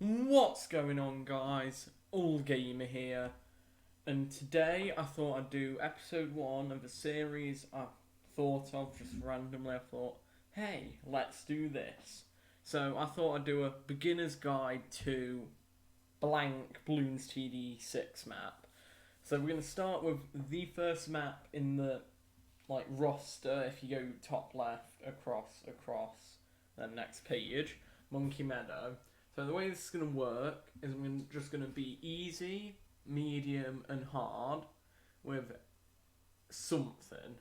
What's going on, guys? All Gamer here, and today I thought I'd do episode 1 of a series I thought of just randomly. I thought, hey, let's do this. So I thought I'd do a beginner's guide to blank Bloons TD6 map. So we're going to start with the first map in the roster. If you go top left, across, then next page, Monkey Meadow. So the way this is going to work is I'm just going to be easy, medium and hard with something.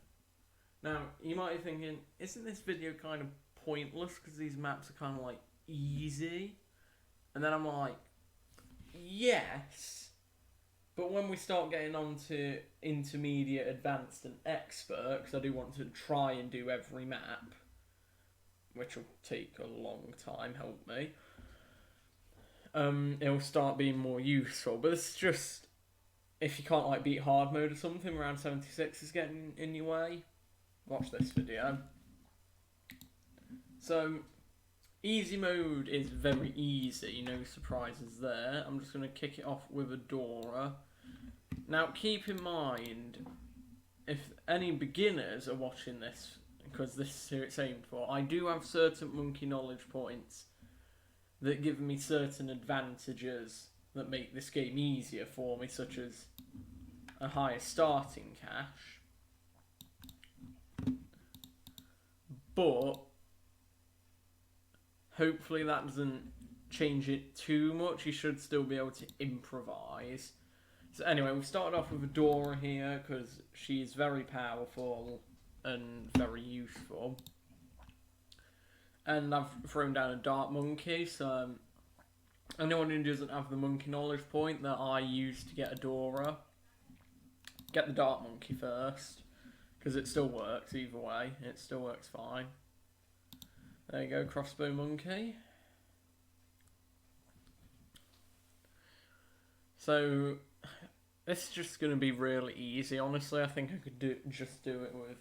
Now, you might be thinking, isn't this video kind of pointless because these maps are kind of like easy? And then I'm like, yes, but when we start getting on to intermediate, advanced and expert, because I do want to try and do every map, which will take a long time, help me. It'll start being more useful. But it's just, if you can't beat hard mode or something, round 76 is getting in your way, watch this video. So, easy mode is very easy, no surprises there. I'm just going to kick it off with Adora. Now, keep in mind, if any beginners are watching this, because this is who it's aimed for, I do have certain monkey knowledge points that give me certain advantages that make this game easier for me, such as a higher starting cash. But hopefully that doesn't change it too much. You should still be able to improvise. So anyway, we've started off with Adora here because she's very powerful and very useful. And I've thrown down a Dart Monkey, so anyone who doesn't have the monkey knowledge point that I use to get Adora, get the Dart Monkey first, because it still works either way, it still works fine. There you go, Crossbow Monkey. So, this is just going to be really easy, honestly. I think I could just do it with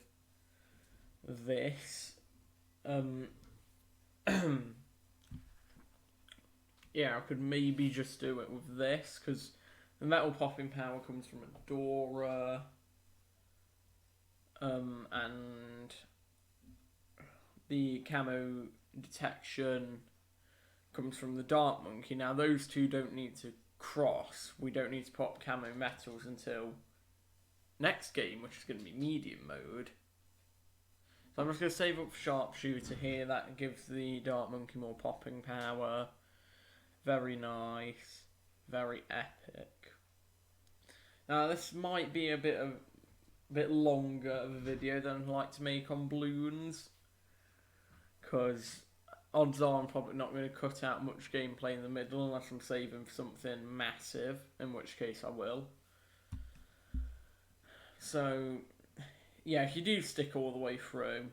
this. Yeah, I could maybe just do it with this, because the metal popping power comes from Adora, and the camo detection comes from the Dart Monkey. Now, those two don't need to cross. We don't need to pop camo metals until next game, which is going to be medium mode. So I'm just going to save up Sharpshooter here. That gives the Dart Monkey more popping power. Very nice. Very epic. Now this might be a bit longer of a video than I'd like to make on Bloons, because odds are I'm probably not going to cut out much gameplay in the middle unless I'm saving for something massive, in which case I will. So yeah, if you do stick all the way through,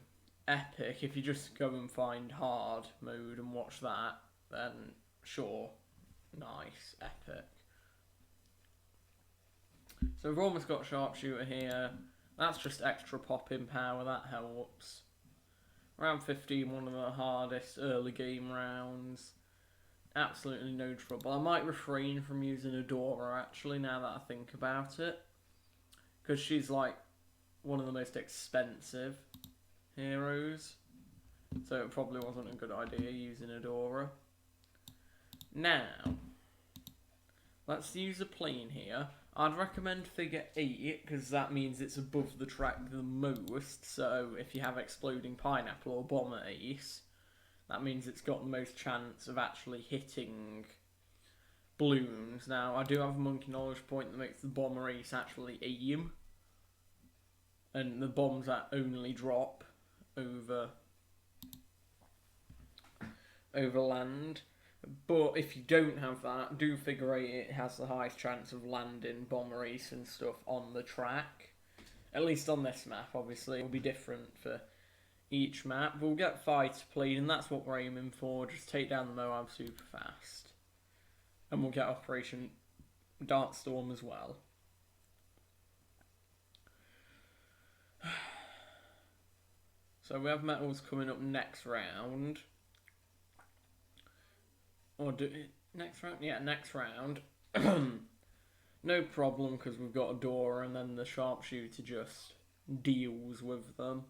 epic. If you just go and find hard mode and watch that, then sure, nice, epic. So we've almost got Sharpshooter here. That's just extra pop-in power, that helps. Round 15, one of the hardest early game rounds. Absolutely no trouble. I might refrain from using Adora actually, now that I think about it, because she's like one of the most expensive heroes, so it probably wasn't a good idea using Adora. Now, let's use a plane here. I'd recommend figure 8, because that means it's above the track the most, so if you have Exploding Pineapple or Bomber Ace, that means it's got the most chance of actually hitting Bloons. Now, I do have a monkey knowledge point that makes the Bomber Ace actually aim, and the bombs that only drop over land. But if you don't have that, do figure 8 it has the highest chance of landing Bomber Ace and stuff on the track. At least on this map, obviously. It will be different for each map. We'll get Fighter Plane, and that's what we're aiming for. Just take down the Moab super fast. And we'll get Operation Dartstorm as well. So we have metals coming up next round. Or Next round? Yeah, next round. No problem, because we've got a door, and then the sharpshooter just deals with them.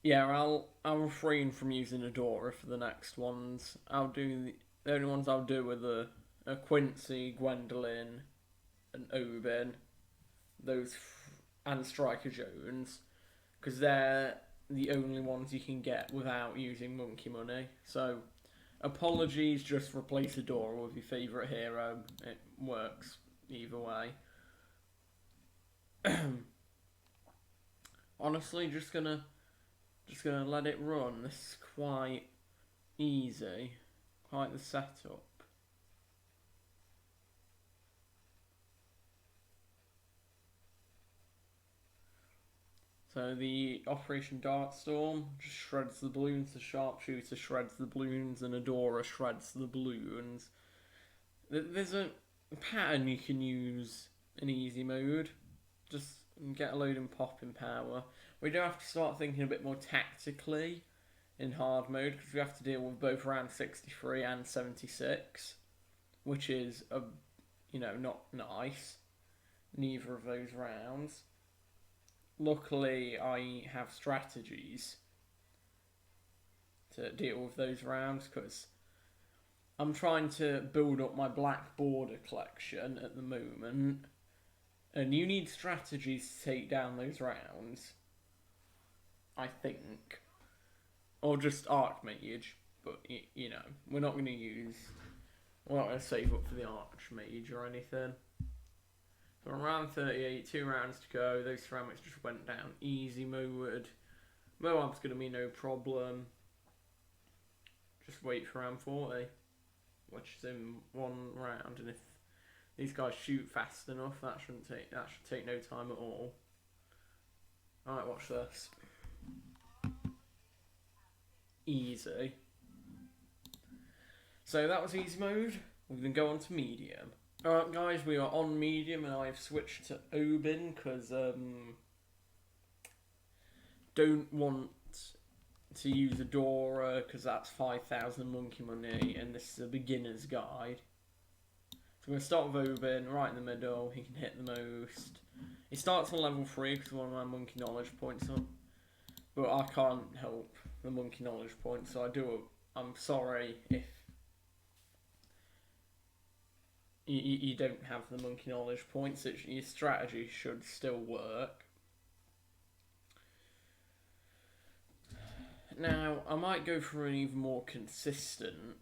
Yeah, I'll refrain from using Adora for the next ones. The only ones I'll do are the Quincy, Gwendolyn, and Oben, and Striker Jones, because they're the only ones you can get without using monkey money. So, apologies, just replace Adora with your favourite hero. It works either way. Honestly, just gonna let it run. This is quite easy, quite the setup. So the Operation Darkstorm just shreds the Bloons, the Sharpshooter shreds the Bloons, and Adora shreds the Bloons. There's a pattern you can use in easy mode. Just get a load and pop in power. We do have to start thinking a bit more tactically in hard mode, because we have to deal with both round 63 and 76, which is not nice. Neither of those rounds. Luckily, I have strategies to deal with those rounds, because I'm trying to build up my black border collection at the moment, and you need strategies to take down those rounds, I think. Or just Archmage, but we're not going to save up for the Archmage or anything. So round 38, 2 rounds to go. Those ceramics just went down easy mode. Moab's going to be no problem. Just wait for round 40, which is in 1 round, and if these guys shoot fast enough, that should take no time at all. Alright, watch this. Easy. So that was easy mode. We're going to go on to medium. Alright guys, we are on medium, and I've switched to Oben because don't want to use Adora because that's 5,000 monkey money, and this is a beginner's guide. So we're going to start with Oben, right in the middle. He can hit the most. He starts on level 3 because one of my monkey knowledge points up, but I can't help the monkey knowledge points, so I'm sorry if you don't have the monkey knowledge points. Your strategy should still work. Now, I might go for an even more consistent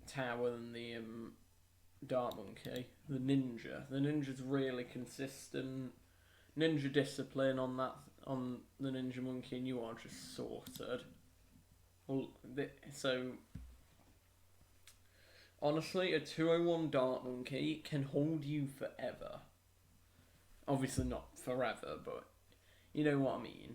tower than the Dart Monkey. The Ninja. The Ninja's really consistent. Ninja Discipline on the Ninja Monkey, and you are just sorted. So, honestly, a 201 Dart Monkey can hold you forever. Obviously not forever, but you know what I mean.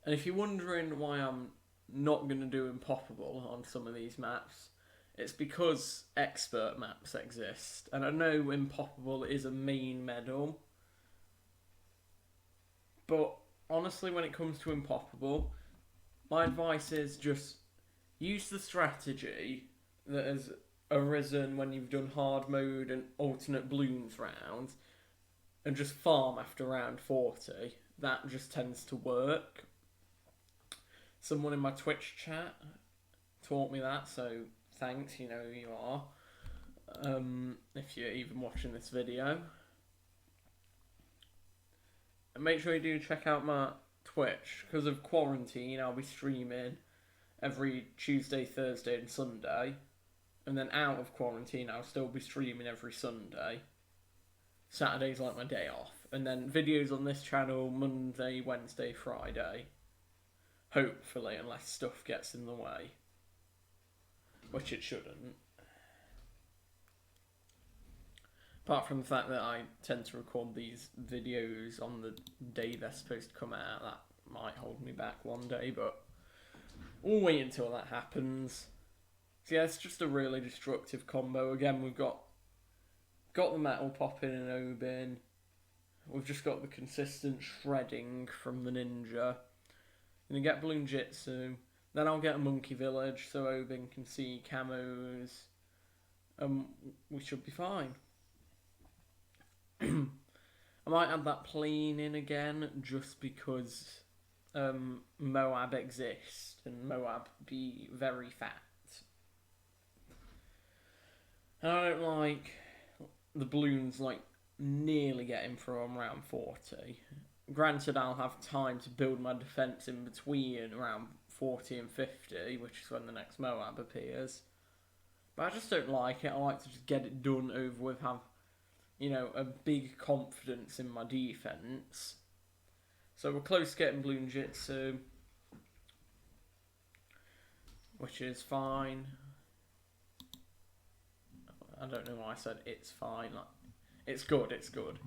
And if you're wondering why I'm not going to do Impoppable on some of these maps, it's because expert maps exist. And I know Impoppable is a main medal, but honestly, when it comes to Impoppable, my advice is just use the strategy that has arisen when you've done hard mode and alternate Bloons rounds, and just farm after round 40. That just tends to work. Someone in my Twitch chat taught me that, so thanks, you know who you are. If you're even watching this video. And make sure you do check out my Twitch. Because of quarantine, I'll be streaming every Tuesday, Thursday and Sunday. And then out of quarantine, I'll still be streaming every Sunday. Saturday's like my day off. And then videos on this channel Monday, Wednesday, Friday. Hopefully, unless stuff gets in the way. Which it shouldn't. Apart from the fact that I tend to record these videos on the day they're supposed to come out, that might hold me back one day, but we'll wait until that happens. So yeah, it's just a really destructive combo. Again, we've got the metal popping in Oben. We've just got the consistent shredding from the Ninja. Gonna get Bloon Jitsu. Then I'll get a monkey village so Obin can see camos. We should be fine. I might add that plane in again just because Moab exists and Moab be very fat. And I don't like the Bloons like nearly getting from round 40. Granted, I'll have time to build my defence in between around 40 and 50, which is when the next Moab appears. But I just don't like it. I like to just get it done over with, have, a big confidence in my defence. So we're close to getting Bloon Jitsu, which is fine. I don't know why I said it's fine. Like, it's good.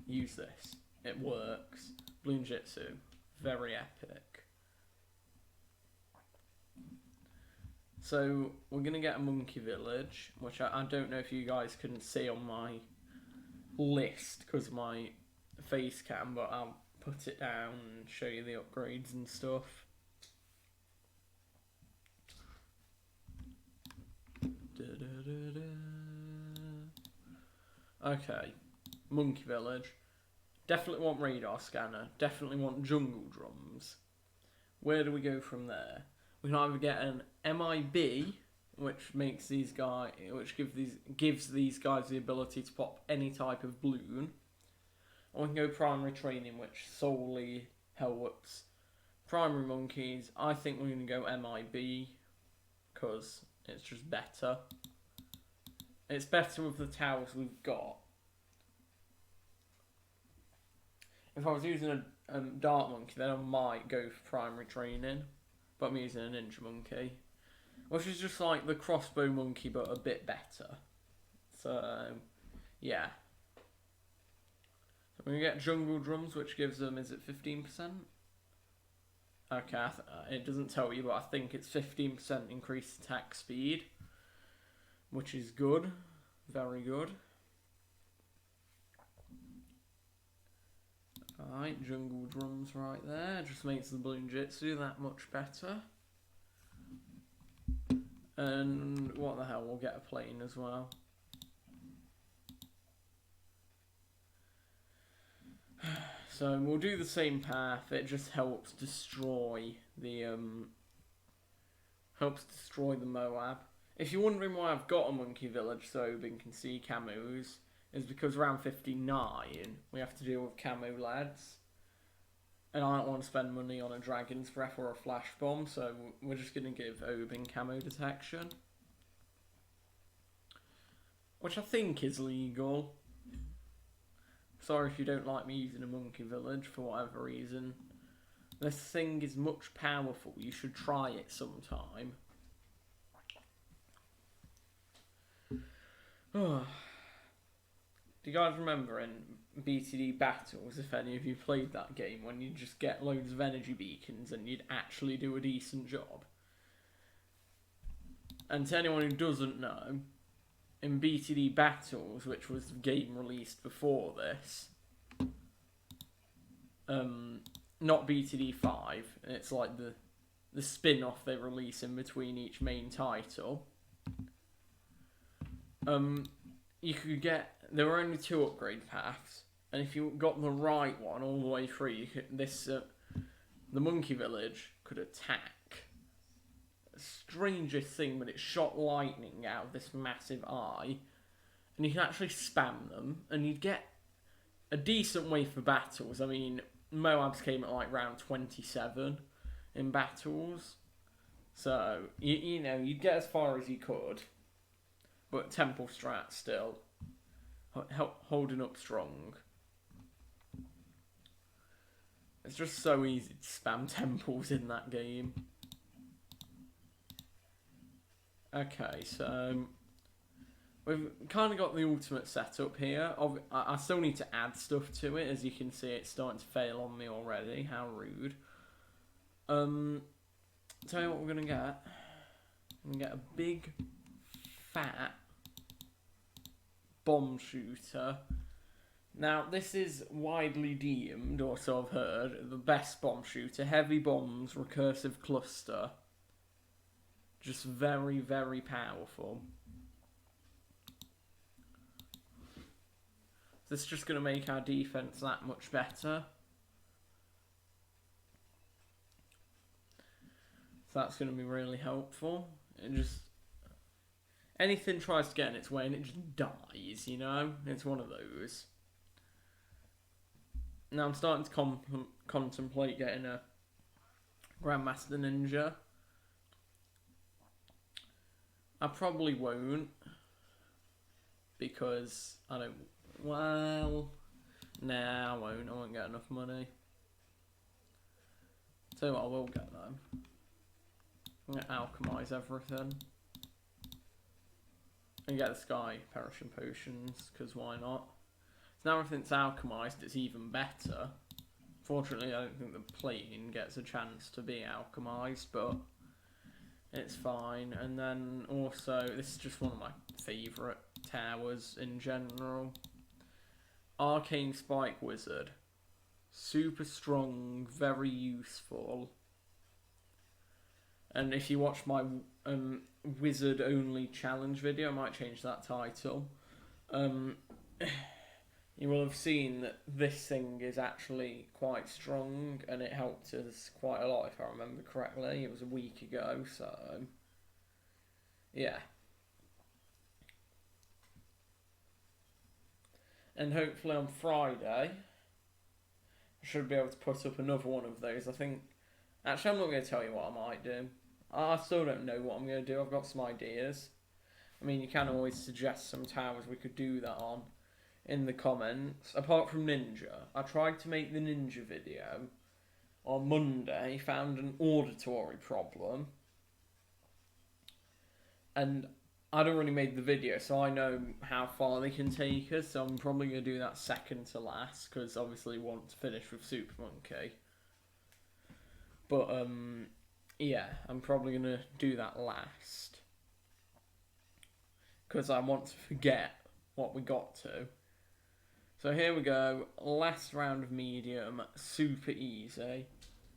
Use this. It works. Bloon Jitsu, very epic. So we're gonna get a monkey village, which I don't know if you guys can see on my list because of my face cam, but I'll put it down and show you the upgrades and stuff. Okay, monkey village. Definitely want radar scanner. Definitely want jungle drums. Where do we go from there? We can either get an MIB, which makes these guys, which gives these guys the ability to pop any type of balloon, or we can go primary training, which solely helps primary monkeys. I think we're going to go MIB because it's just better. It's better with the towers we've got. If I was using a dart monkey, then I might go for primary training. But I'm using a ninja monkey, which is just like the crossbow monkey, but a bit better. So, yeah. So we're going to get jungle drums, which gives them, is it 15%? Okay, it doesn't tell you, but I think it's 15% increased attack speed, which is good. Very good. Alright, jungle drums right there. Just makes the Bloon Jitsu that much better. And what the hell, we'll get a plane as well. So we'll do the same path. It just helps destroy the Moab. If you're wondering why I've got a monkey village so Obin can see camos, is because around 59 we have to deal with camo lads, and I don't want to spend money on a dragon's breath or a flash bomb, so we're just going to give Obin camo detection, which I think is legal. Sorry if you don't like me using a monkey village for whatever reason. This thing is much powerful. You should try it sometime. Do you guys remember in BTD Battles, if any of you played that game, when you just get loads of energy beacons and you'd actually do a decent job? And to anyone who doesn't know, in BTD Battles, which was the game released before this, not BTD 5, it's like the spin-off they release in between each main title. You could get, there were only 2 upgrade paths, and if you got the right one all the way through, you could, the monkey village could attack. Strangest thing, but it shot lightning out of this massive eye, and you can actually spam them, and you'd get a decent way for battles. I mean, Moabs came at like round 27 in battles, so you know you'd get as far as you could, but temple strat still holding up strong. It's just so easy to spam temples in that game. Okay, so we've kind of got the ultimate setup here. I still need to add stuff to it. As you can see, it's starting to fail on me already. How rude. Tell you what we're going to get. We're going to get a big, fat bomb shooter. Now, this is widely deemed, or so I've heard, the best bomb shooter. Heavy bombs, recursive cluster. Just very, very powerful. This is just going to make our defense that much better. So that's going to be really helpful. It just... anything tries to get in its way and it just dies, you know? It's one of those. Now I'm starting to contemplate getting a Grandmaster Ninja. I probably won't. Because I don't... well... nah, I won't. I won't get enough money. Tell you what I will get though. I'm going to alchemize everything. And get the Sky Perishing Potions, because why not? So now everything's alchemized, it's even better. Fortunately, I don't think the plane gets a chance to be alchemized, but it's fine. And then also, this is just one of my favourite towers in general. Arcane Spike Wizard. Super strong, very useful. And if you watch my wizard only challenge video, I might change that title. You will have seen that this thing is actually quite strong, and it helped us quite a lot if I remember correctly. It was a week ago, so yeah. And hopefully on Friday, I should be able to put up another one of those. I think, actually I'm not going to tell you what I might do. I still don't know what I'm going to do. I've got some ideas. I mean, you can always suggest some towers we could do that on in the comments. Apart from Ninja, I tried to make the Ninja video on Monday, found an auditory problem, and I'd already made the video, so I know how far they can take us, so I'm probably going to do that second to last, because obviously we want to finish with Super Monkey. But, yeah, I'm probably going to do that last, because I want to forget what we got to. So here we go, last round of medium, super easy.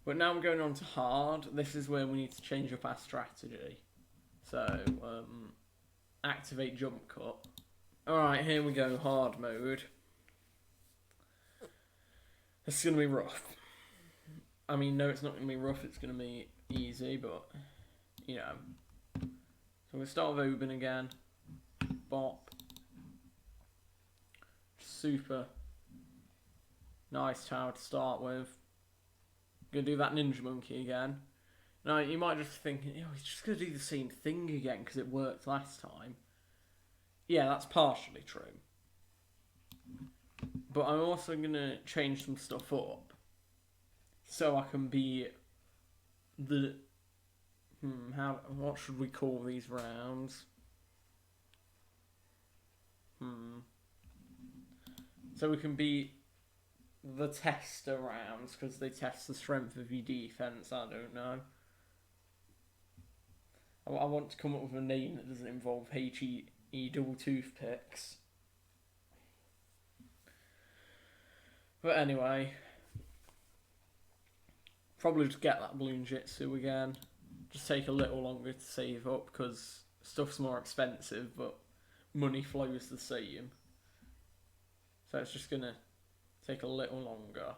But now we're going on to hard. This is where we need to change up our strategy. So, activate jump cut. Alright, here we go, hard mode. This is going to be rough. I mean, no, it's not going to be rough, it's going to be easy, but, you know. So we'll start with Oben again. Bop. Super nice tower to start with. Gonna do that Ninja Monkey again. Now, you might just think, oh, he's just gonna do the same thing again because it worked last time. Yeah, that's partially true. But I'm also gonna change some stuff up so I can be the what should we call these rounds? So we can be the tester rounds, because they test the strength of your defense. I don't know. I want to come up with a name that doesn't involve H-E double toothpicks. But anyway, probably just get that Bloon Jitsu again. Just take a little longer to save up, because stuff's more expensive, but money flows the same. So it's just going to take a little longer.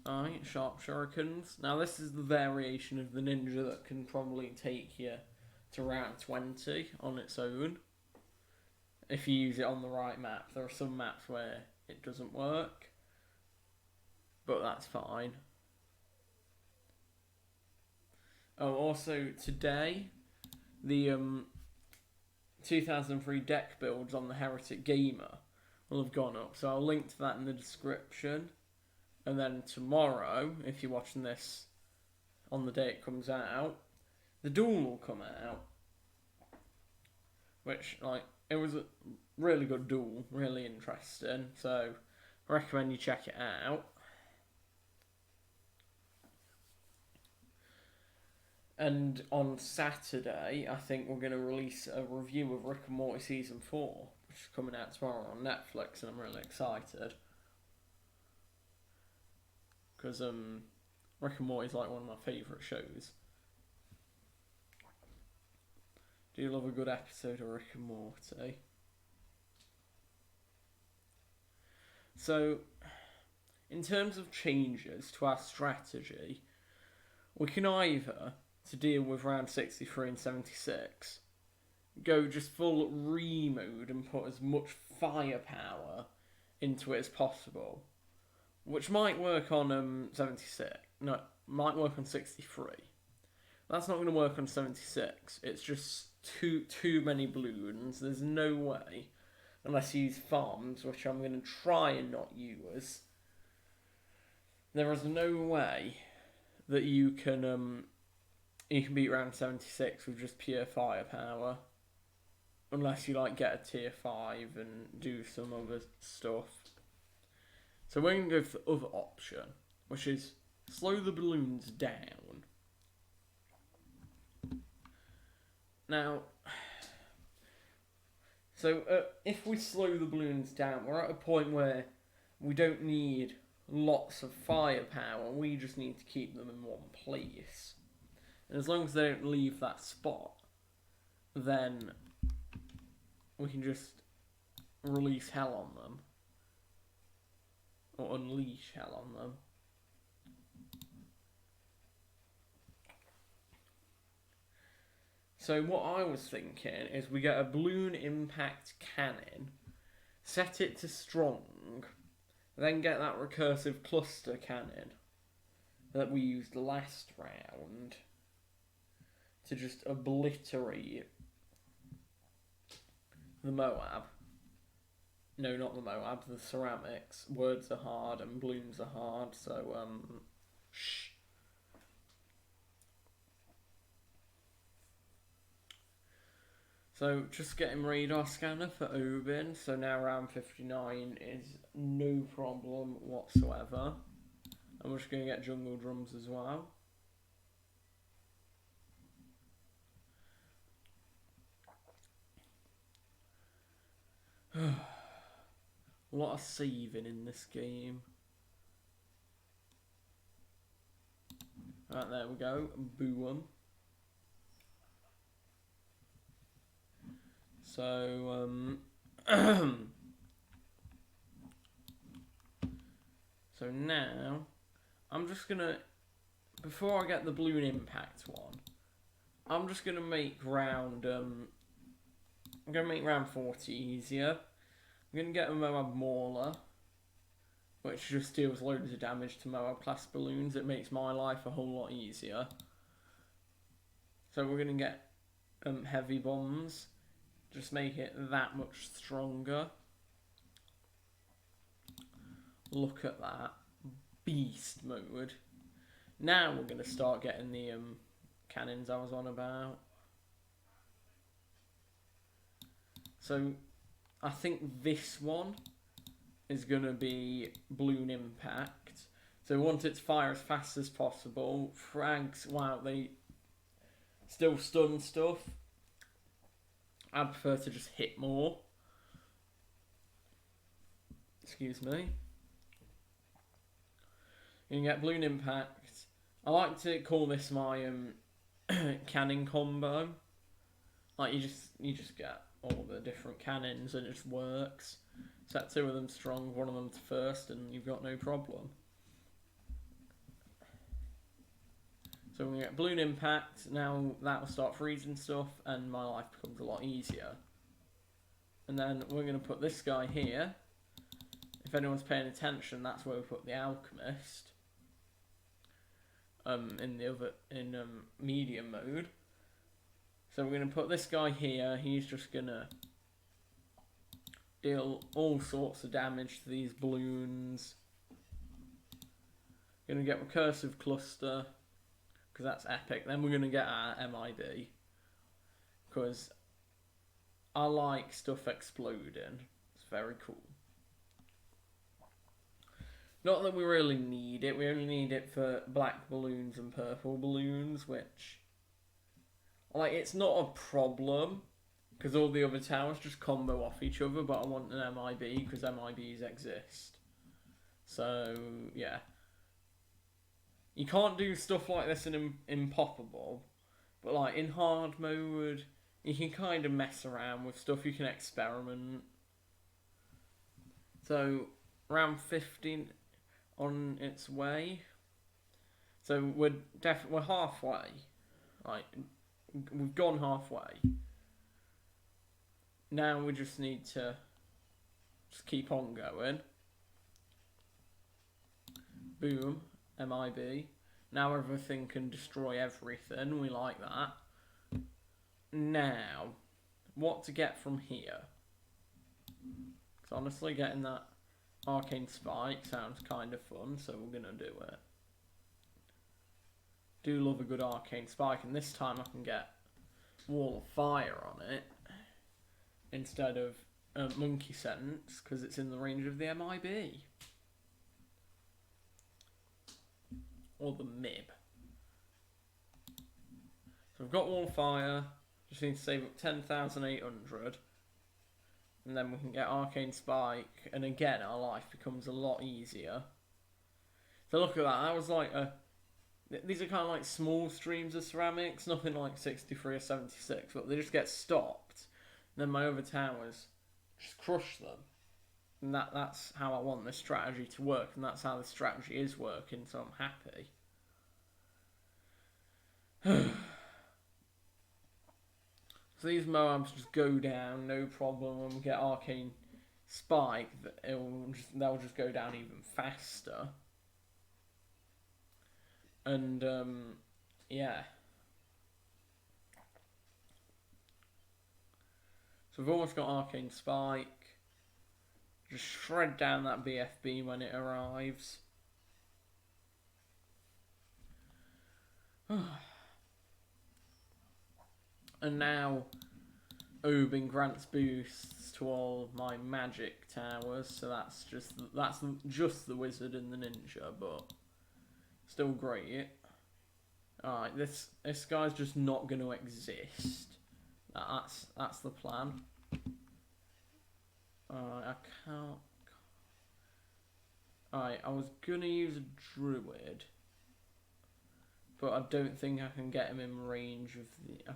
Alright, sharp shurikens. Now this is the variation of the ninja that can probably take you to round 20 on its own. If you use it on the right map. There are some maps where it doesn't work, but that's fine. Oh, also today, the 2003 deck builds on the Heretic Gamer will have gone up, so I'll link to that in the description. And then tomorrow, if you're watching this on the day it comes out, the Duel will come out, which, like, it was a really good Duel, really interesting, so I recommend you check it out. And on Saturday, I think we're going to release a review of Rick and Morty Season 4, which is coming out tomorrow on Netflix, and I'm really excited. Because Rick and Morty is like one of my favourite shows. Do you love a good episode of Rick and Morty? So, in terms of changes to our strategy, we can either, to deal with round 63 and 76, go just full re-mode and put as much firepower into it as possible, which might work on 76. No, might work on 63. That's not going to work on 76. It's just too many balloons. There's no way, unless you use farms, which I'm going to try and not use. There is no way that you can beat round 76 with just pure firepower, unless you like get a tier 5 and do some other stuff. So we're going to go for the other option, which is slow the balloons down. Now, so if we slow the balloons down, we're at a point where we don't need lots of firepower, we just need to keep them in one place. And as long as they don't leave that spot, then we can just release hell on them. Or unleash hell on them. So what I was thinking is we get a balloon impact cannon, set it to strong, then get that recursive cluster cannon that we used last round to just obliterate the Moab. No, not the Moab, the ceramics. Words are hard and balloons are hard, so, shh. So, just getting radar scanner for Obin, so now round 59 is no problem whatsoever. And we're just going to get jungle drums as well. A lot of saving in this game. Right, there we go. Boom. So, so now, I'm just gonna, before I get the balloon impact one, I'm just gonna make round, I'm gonna make round 40 easier. I'm gonna get a Moab Mauler, which just deals loads of damage to Moab class balloons. It makes my life a whole lot easier. So we're gonna get heavy bombs. Just make it that much stronger. Look at that. Beast mode. Now we're going to start getting the cannons I was on about. So, I think this one is going to be balloon impact. So we want it to fire as fast as possible. Frags, wow, they still stun stuff. I'd prefer to just hit more. Excuse me. You can get balloon impact. I like to call this my cannon combo. Like you just get all the different cannons and it just works. Set two of them strong, one of them to first, and you've got no problem. So we're going to get balloon impact. Now that will start freezing stuff and my life becomes a lot easier. And then we're going to put this guy here. If anyone's paying attention, that's where we put the alchemist. In medium mode. So we're going to put this guy here. He's just going to deal all sorts of damage to these balloons. Going to get recursive cluster. Because that's epic. Then we're going to get our MIB. Because I like stuff exploding. It's very cool. Not that we really need it. We only need it for black balloons and purple balloons, which... like, it's not a problem. Because all the other towers just combo off each other. But I want an MIB because MIBs exist. So, yeah. You can't do stuff like this in Impoppable, but like in hard mode, you can kind of mess around with stuff. You can experiment. So round 15 on its way. So we're halfway. Like we've gone halfway. Now we just need to just keep on going. Boom, MIB. Now everything can destroy everything. We like that. Now, what to get from here? Because honestly, getting that arcane spike sounds kind of fun, so we're gonna do it. Do love a good arcane spike, and this time I can get wall of fire on it instead of monkey sense, because it's in the range of the MIB. Or the MIB. So we've got wall of fire, just need to save up 10,800. And then we can get arcane spike, and again our life becomes a lot easier. So look at that, that was like these are kind of like small streams of ceramics, nothing like 63 or 76, but they just get stopped. And then my other towers just crush them. And that's how I want this strategy to work, and that's how the strategy is working, so I'm happy. So these Moabs just go down, no problem. When we get arcane spike, they'll just go down even faster. And yeah. So we've almost got arcane spike. Just shred down that BFB when it arrives. And now Obin grants boosts to all my magic towers, so that's just the wizard and the ninja, but still great. Alright, this guy's just not going to exist. That's the plan. Alright, I can't. Alright, I was gonna use a druid, but I don't think I can get him in range of the. I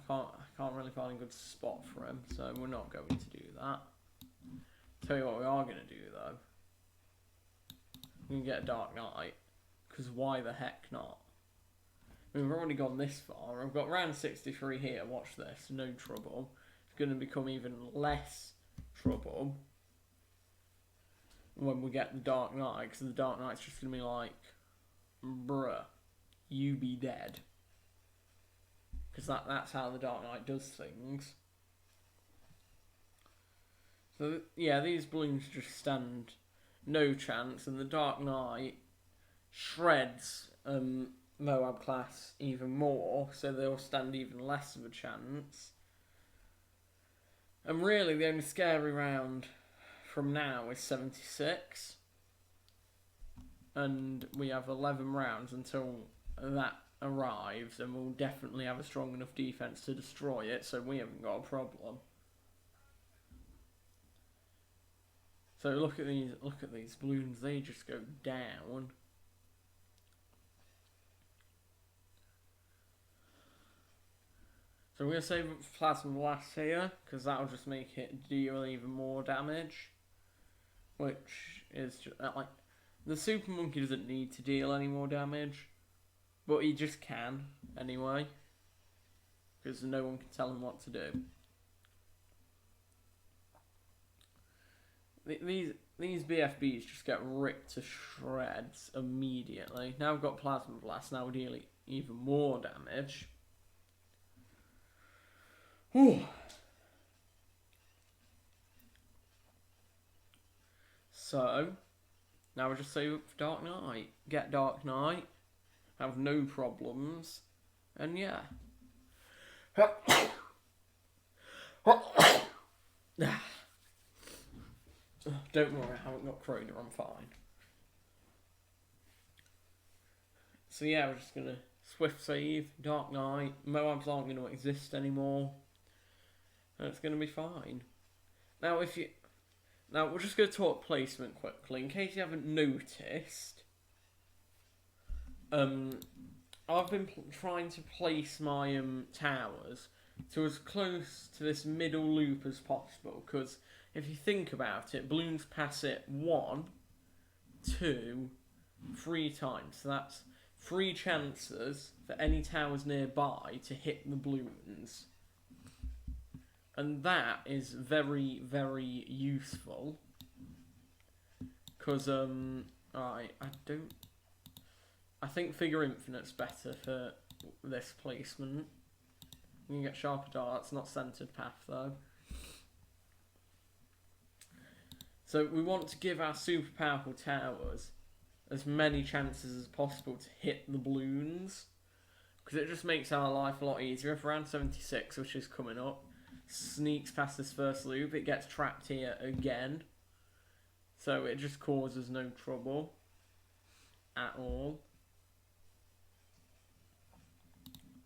can't really find a good spot for him, so we're not going to do that. Tell you what, we are gonna do though. We can get a Dark Knight, because why the heck not? I mean, we've already gone this far. I've got round 63 here. Watch this, no trouble. It's gonna become even less trouble when we get the Dark Knight, because the Dark Knight's just going to be like, bruh, you be dead. Because that's how the Dark Knight does things. So, yeah, these balloons just stand no chance, and the Dark Knight shreds Moab class even more, so they'll stand even less of a chance. And really, the only scary round from now is 76, and we have 11 rounds until that arrives, and we'll definitely have a strong enough defense to destroy it, so we haven't got a problem. So look at these balloons, they just go down. So we're going to save up Plasma Blast here, because that'll just make it deal even more damage. Which is just, like, the Super Monkey doesn't need to deal any more damage, but he just can anyway, because no one can tell him what to do. These BFBs just get ripped to shreds immediately. Now I've got Plasma Blast, now we're dealing even more damage. Whew. So, now we just save up for Dark Knight. Get Dark Knight. Have no problems. And yeah. Don't worry, I haven't got Corona, I'm fine. So yeah, we're just going to swift save, Dark Knight. Moabs aren't going to exist anymore. And it's going to be fine. Now, we're just going to talk placement quickly, in case you haven't noticed. I've been trying to place my towers to as close to this middle loop as possible, because if you think about it, balloons pass it 1, 2, 3 times. So that's 3 chances for any towers nearby to hit the balloons. And that is very, very useful. Because, I think Figure Infinite's better for this placement. You can get sharper darts, not centered path though. So we want to give our super powerful towers as many chances as possible to hit the balloons, because it just makes our life a lot easier. If round 76, which is coming up, sneaks past this first loop, it gets trapped here again. So it just causes no trouble at all.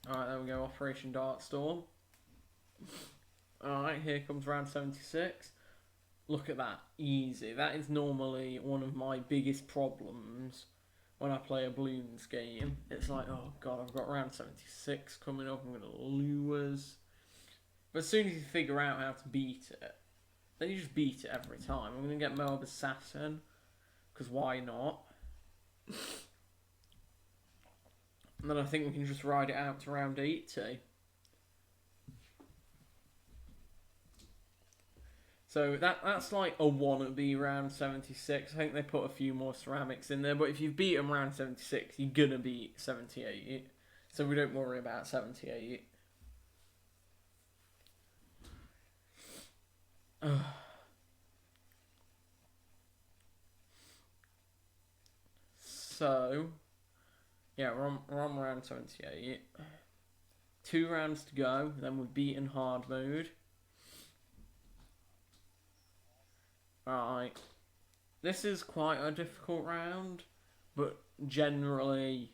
Alright, there we go, Operation Dartstorm. Alright, here comes round 76. Look at that, easy. That is normally one of my biggest problems when I play a Bloons game. It's like, oh god, I've got round 76 coming up, I'm going to lose. But as soon as you figure out how to beat it, then you just beat it every time. I'm going to get Moab Assassin, because why not? And then I think we can just ride it out to round 80. So that's like a wannabe round 76. I think they put a few more ceramics in there, but if you've beaten round 76, you're going to beat 78. So we don't worry about 78. So, yeah, we're on round 78. 2 rounds to go, then we've beaten hard mode. Right. This is quite a difficult round, but generally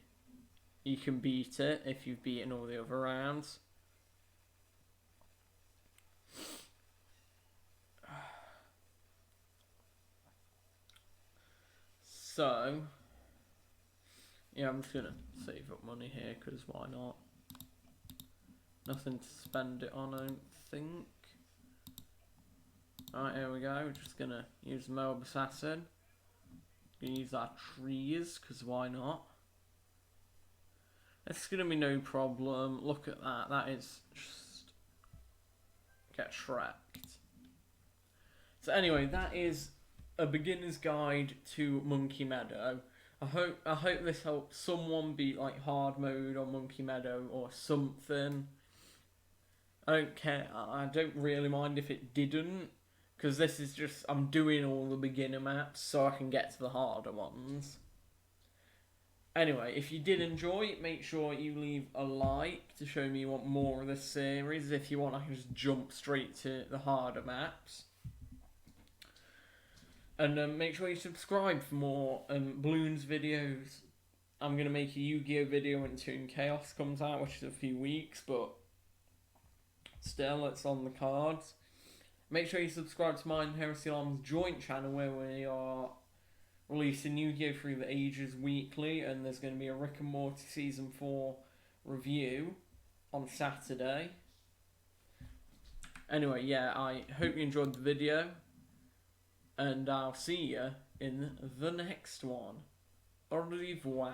you can beat it if you've beaten all the other rounds. So, yeah, I'm just going to save up money here, because why not? Nothing to spend it on, I don't think. Alright, here we go. We're just going to use Moab Assassin. Going to use our trees, because why not? It's going to be no problem. Look at that. That is just... get tracked. So anyway, that is a beginner's guide to Monkey Meadow. I hope this helps someone beat like hard mode on Monkey Meadow or something. I don't care. I don't really mind if it didn't, because this is just, I'm doing all the beginner maps so I can get to the harder ones. Anyway, if you did enjoy, make sure you leave a like to show me you want more of this series. If you want, I can just jump straight to the harder maps. And make sure you subscribe for more Bloons videos. I'm going to make a Yu-Gi-Oh video when Toon Chaos comes out, which is a few weeks, but still, it's on the cards. Make sure you subscribe to mine and Heresy Alarm's joint channel, where we are releasing Yu-Gi-Oh! Through the Ages weekly, and there's going to be a Rick and Morty Season 4 review on Saturday. Anyway, yeah, I hope you enjoyed the video, and I'll see you in the next one. Au revoir.